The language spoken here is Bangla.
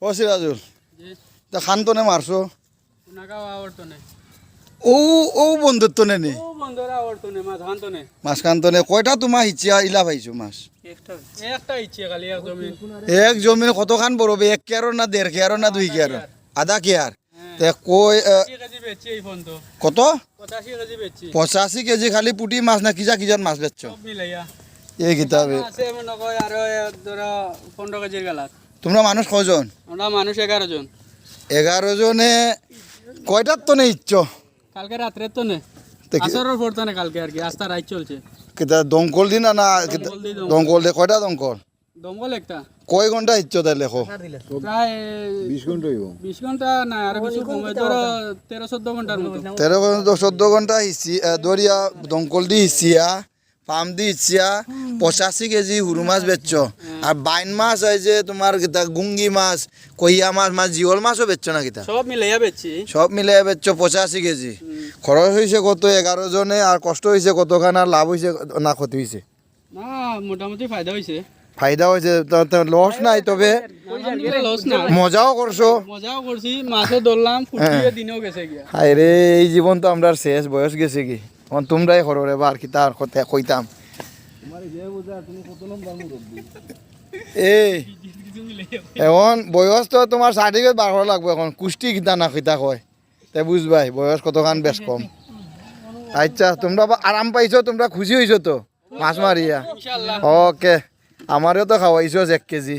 ও সিরাজুল তা খান তো নে মারছো ও ও বন্ধুত্ব নে মাছ খান তো নে কয়টা তোমার ইচ্ছা ইলা পাইছো মাছ এক জমিন কত খান বড় এক কেয়ারো না দেড় কেয়ারো না দুই কেয়ারো আধা কেয়ার তে কই কত 85 কেজি খালি পুটি মাছ না কিজা কিজান মাছ বেচছ এই কিতাবে তোমরা মানুষ কজন মানুষ 11 জন 11 জনে কয়টার তো নেই ইচ্ছ কালকে রাত্রে তো নে আসরের পর তো নে কালকে আর কি আস্তা রাত চলছে কিতা দমকল দিন না দমকল দে কয়টা দমকল দমকল একটা কয় ঘন্টা ইচ্ছ তাই লেখো প্রায় 20 ঘন্টা না আর কিছু কমে ধরো 13-14 ঘন্টার মতো 13-14 ঘন্টা হিসি দরিয়া দমকল দি হিসিয়া পাম দি হিসিয়া 85 কেজি হুরু মাছ বেচছ আর বাইন মাছ হয় যে তোমার কিতা গুঙ্গি মাছ কইয়া মাছ জিওল মাছও বেচছ না কিতা সব মিলাইয়া বেচছি সব মিলাই বেচছ 85 কেজি খরচ হয়েছে কত 11 জনে আর কষ্ট হয়েছে কতখান আর লাভ হয়েছে না ক্ষতি হয়েছে না মোটামুটি ফায়দা হয়েছে হয়েছে লস নাই তবে লস না মজাও করছো মজাও করছি মাছও ধরলাম ফুটিয়ে দিনেও গেছে গিয়া হায় রে এই জীবন তো আমরা শেষ বয়স গেছে কি এখন তোমরাই করো রে বার কি তার কথা কইতাম এই এখন বয়স তো তোমার সার্টিফিকেট বার করা লাগবে এখন কুষ্টি কিতা না কিতা কয় তাই বুঝবাই বয়স কতখান বেশ কম আচ্ছা তোমরা আরাম পাইছো তোমরা খুশি হয়েছো তো মাছ মারিয়া ওকে আমারও তো খাওয়াইছো 1 কেজি